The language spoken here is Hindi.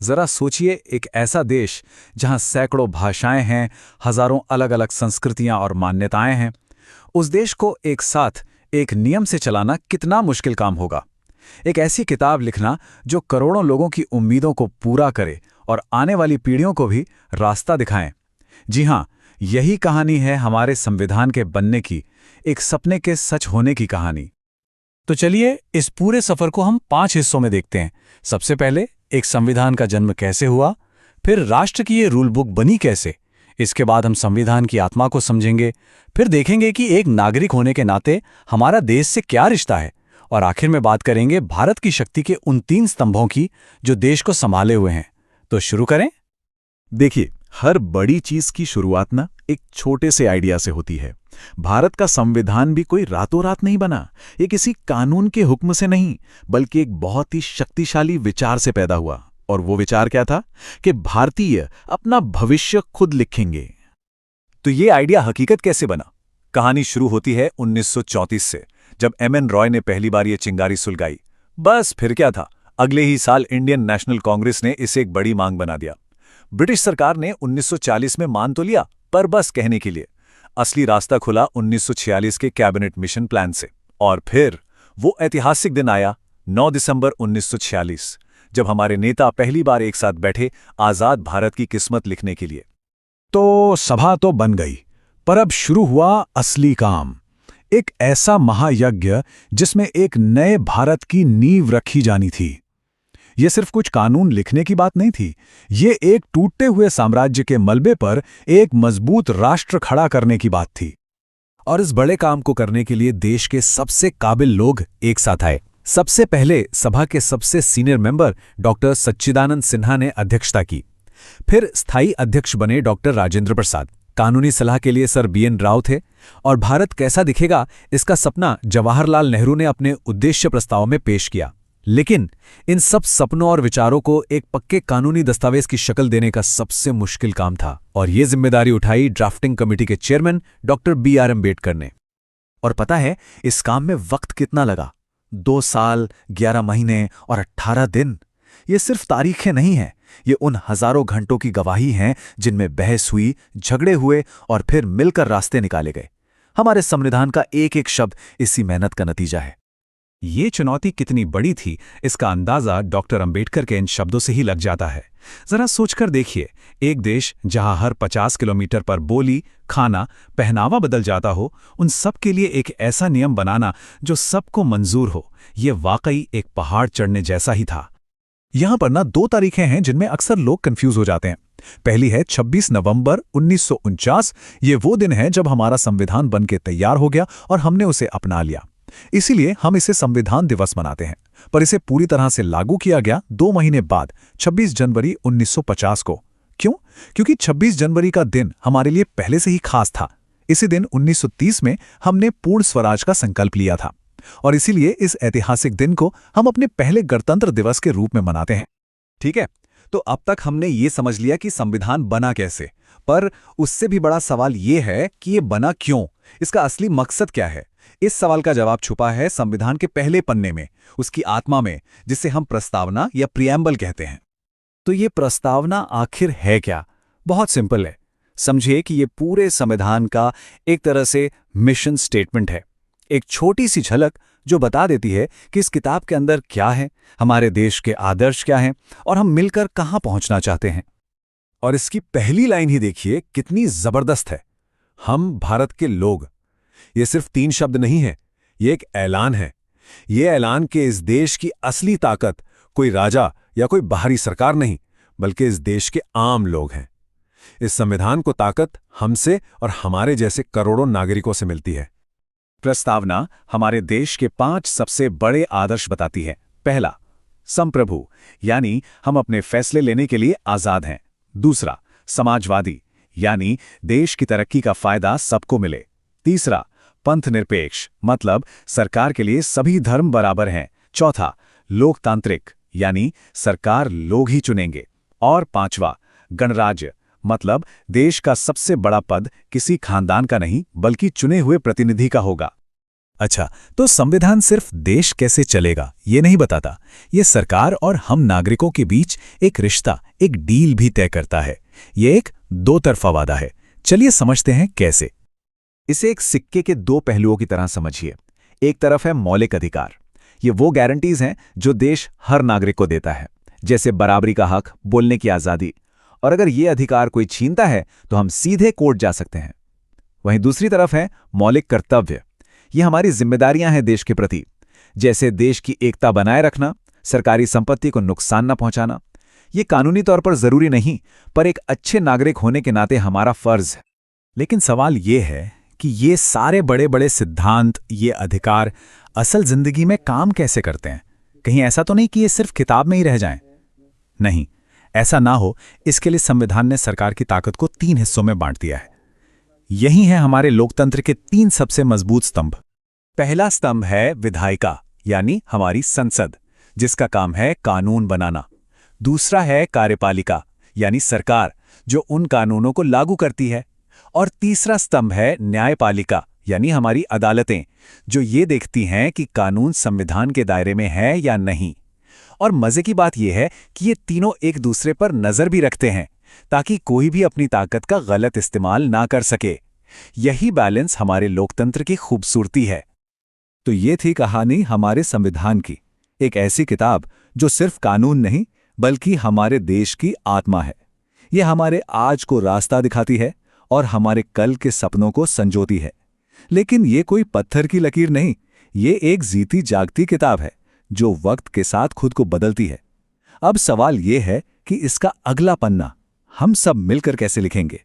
जरा सोचिए, एक ऐसा देश जहां सैकड़ों भाषाएं हैं, हजारों अलग अलग संस्कृतियां और मान्यताएं हैं। उस देश को एक साथ एक नियम से चलाना कितना मुश्किल काम होगा। एक ऐसी किताब लिखना जो करोड़ों लोगों की उम्मीदों को पूरा करे और आने वाली पीढ़ियों को भी रास्ता दिखाएं। जी हां, यही कहानी है हमारे संविधान के बनने की, एक सपने के सच होने की कहानी। तो चलिए इस पूरे सफर को हम 5 हिस्सों में देखते हैं। सबसे पहले एक संविधान का जन्म कैसे हुआ, फिर राष्ट्र की ये रूल बुक बनी कैसे, इसके बाद हम संविधान की आत्मा को समझेंगे, फिर देखेंगे कि एक नागरिक होने के नाते हमारा देश से क्या रिश्ता है, और आखिर में बात करेंगे भारत की शक्ति के उन 3 स्तंभों की जो देश को संभाले हुए हैं। तो शुरू करें। देखिए, हर बड़ी चीज की शुरुआत ना एक छोटे से आइडिया से होती है। भारत का संविधान भी कोई रातों रात नहीं बना। ये किसी कानून के हुक्म से नहीं, बल्कि एक बहुत ही शक्तिशाली विचार से पैदा हुआ। और वो विचार क्या था कि भारतीय अपना भविष्य खुद लिखेंगे। तो ये आइडिया हकीकत कैसे बना? कहानी शुरू होती है 1934 से, जब एम.एन. रॉय ने पहली बार ये चिंगारी सुलगाई। बस फिर क्या था, अगले ही साल इंडियन नेशनल कांग्रेस ने इसे एक बड़ी मांग बना दिया। ब्रिटिश सरकार ने 1940 में मान तो लिया, पर बस कहने के लिए। असली रास्ता खुला 1946 के कैबिनेट मिशन प्लान से। और फिर वो ऐतिहासिक दिन आया, 9 दिसंबर 1946, जब हमारे नेता पहली बार एक साथ बैठे आजाद भारत की किस्मत लिखने के लिए। तो सभा तो बन गई, पर अब शुरू हुआ असली काम। एक ऐसा महायज्ञ जिसमें एक नए भारत की नींव रखी जानी थी। ये सिर्फ कुछ कानून लिखने की बात नहीं थी, ये एक टूटते हुए साम्राज्य के मलबे पर एक मजबूत राष्ट्र खड़ा करने की बात थी। और इस बड़े काम को करने के लिए देश के सबसे काबिल लोग एक साथ आए। सबसे पहले सभा के सबसे सीनियर मेंबर डॉक्टर सच्चिदानंद सिन्हा ने अध्यक्षता की। फिर स्थायी अध्यक्ष बने डॉक्टर राजेंद्र प्रसाद। कानूनी सलाह के लिए सर बी.एन. राव थे। और भारत कैसा दिखेगा, इसका सपना जवाहरलाल नेहरू ने अपने उद्देश्य प्रस्ताव में पेश किया। लेकिन इन सब सपनों और विचारों को एक पक्के कानूनी दस्तावेज की शक्ल देने का सबसे मुश्किल काम था, और ये जिम्मेदारी उठाई ड्राफ्टिंग कमेटी के चेयरमैन डॉक्टर बी.आर. अम्बेडकर ने। और पता है इस काम में वक्त कितना लगा? 2 साल, 11 महीने और 18 दिन। ये सिर्फ तारीखें नहीं हैं, ये उन हजारों घंटों की गवाही हैं जिनमें बहस हुई, झगड़े हुए और फिर मिलकर रास्ते निकाले गए। हमारे संविधान का एक एक शब्द इसी मेहनत का नतीजा है। ये चुनौती कितनी बड़ी थी, इसका अंदाजा डॉक्टर अंबेडकर के इन शब्दों से ही लग जाता है। जरा सोचकर देखिए, एक देश जहां हर 50 किलोमीटर पर बोली, खाना, पहनावा बदल जाता हो, उन सब के लिए एक ऐसा नियम बनाना जो सबको मंजूर हो, ये वाकई एक पहाड़ चढ़ने जैसा ही था। यहां पर ना 2 तारीखें हैं जिनमें अक्सर लोग कंफ्यूज हो जाते हैं। पहली है 26 नवंबर 1949। ये वो दिन है जब हमारा संविधान बनके तैयार हो गया और हमने उसे अपना लिया। इसीलिए हम इसे संविधान दिवस मनाते हैं। पर इसे पूरी तरह से लागू किया गया 2 महीने बाद, 26 जनवरी 1950 को। क्यों? क्योंकि 26 जनवरी का दिन हमारे लिए पहले से ही खास था। इसी दिन 1930 में हमने पूर्ण स्वराज का संकल्प लिया था, और इसीलिए इस ऐतिहासिक दिन को हम अपने पहले गणतंत्र दिवस के रूप में मनाते हैं। ठीक है, तो अब तक हमने ये समझ लिया कि संविधान बना कैसे, पर उससे भी बड़ा सवाल ये है कि ये बना क्यों, इसका असली मकसद क्या है। इस सवाल का जवाब छुपा है संविधान के पहले पन्ने में, उसकी आत्मा में, जिसे हम प्रस्तावना या प्रिएम्बल कहते हैं। तो ये प्रस्तावना आखिर है क्या? बहुत सिंपल है। समझिए कि ये पूरे संविधान का एक तरह से मिशन स्टेटमेंट है, एक छोटी सी झलक जो बता देती है कि इस किताब के अंदर क्या है, हमारे देश के आदर्श क्या हैं और हम मिलकर कहां पहुंचना चाहते हैं। और इसकी पहली लाइन ही देखिए कितनी जबरदस्त है, हम भारत के लोग। ये सिर्फ 3 शब्द नहीं है, ये एक ऐलान है। ये ऐलान के इस देश की असली ताकत कोई राजा या कोई बाहरी सरकार नहीं, बल्कि इस देश के आम लोग हैं। इस संविधान को ताकत हमसे और हमारे जैसे करोड़ों नागरिकों से मिलती है। प्रस्तावना हमारे देश के 5 सबसे बड़े आदर्श बताती है। पहला, संप्रभु, यानी हम अपने फैसले लेने के लिए आजाद हैं। दूसरा, समाजवादी, यानी देश की तरक्की का फायदा सबको मिले। तीसरा, पंथ निरपेक्ष, मतलब सरकार के लिए सभी धर्म बराबर हैं। चौथा, लोकतांत्रिक, यानी सरकार लोग ही चुनेंगे। और 5वां, गणराज्य, मतलब देश का सबसे बड़ा पद किसी खानदान का नहीं बल्कि चुने हुए प्रतिनिधि का होगा। अच्छा, तो संविधान सिर्फ देश कैसे चलेगा ये नहीं बताता, ये सरकार और हम नागरिकों के बीच एक रिश्ता, एक डील भी तय करता है। ये एक दो तरफा वादा है। चलिए समझते हैं कैसे। इसे एक सिक्के के दो पहलुओं की तरह समझिए। एक तरफ है मौलिक अधिकार। ये वो गारंटीज हैं जो देश हर नागरिक को देता है, जैसे बराबरी का हक, बोलने की आज़ादी। और अगर ये अधिकार कोई छीनता है तो हम सीधे कोर्ट जा सकते हैं। वहीं दूसरी तरफ है मौलिक कर्तव्य। ये हमारी जिम्मेदारियां हैं देश के प्रति, जैसे देश की एकता बनाए रखना, सरकारी संपत्ति को नुकसान न पहुंचाना। ये कानूनी तौर पर जरूरी नहीं, पर एक अच्छे नागरिक होने के नाते हमारा फर्ज है। लेकिन सवाल ये है कि ये सारे बड़े बड़े सिद्धांत, ये अधिकार असल जिंदगी में काम कैसे करते हैं? कहीं ऐसा तो नहीं कि ये सिर्फ किताब में ही रह जाएं? नहीं, ऐसा ना हो इसके लिए संविधान ने सरकार की ताकत को 3 हिस्सों में बांट दिया है। यही है हमारे लोकतंत्र के 3 सबसे मजबूत स्तंभ। पहला स्तंभ है विधायिका, यानी हमारी संसद, जिसका काम है कानून बनाना। दूसरा है कार्यपालिका, यानी सरकार, जो उन कानूनों को लागू करती है। और तीसरा स्तंभ है न्यायपालिका, यानी हमारी अदालतें, जो ये देखती हैं कि कानून संविधान के दायरे में है या नहीं। और मजे की बात यह है कि ये तीनों एक दूसरे पर नजर भी रखते हैं, ताकि कोई भी अपनी ताकत का गलत इस्तेमाल ना कर सके। यही बैलेंस हमारे लोकतंत्र की खूबसूरती है। तो ये थी कहानी हमारे संविधान की, एक ऐसी किताब जो सिर्फ कानून नहीं बल्कि हमारे देश की आत्मा है। ये हमारे आज को रास्ता दिखाती है और हमारे कल के सपनों को संजोती है। लेकिन ये कोई पत्थर की लकीर नहीं, ये एक जीती जागती किताब है जो वक्त के साथ खुद को बदलती है। अब सवाल ये है कि इसका अगला पन्ना हम सब मिलकर कैसे लिखेंगे।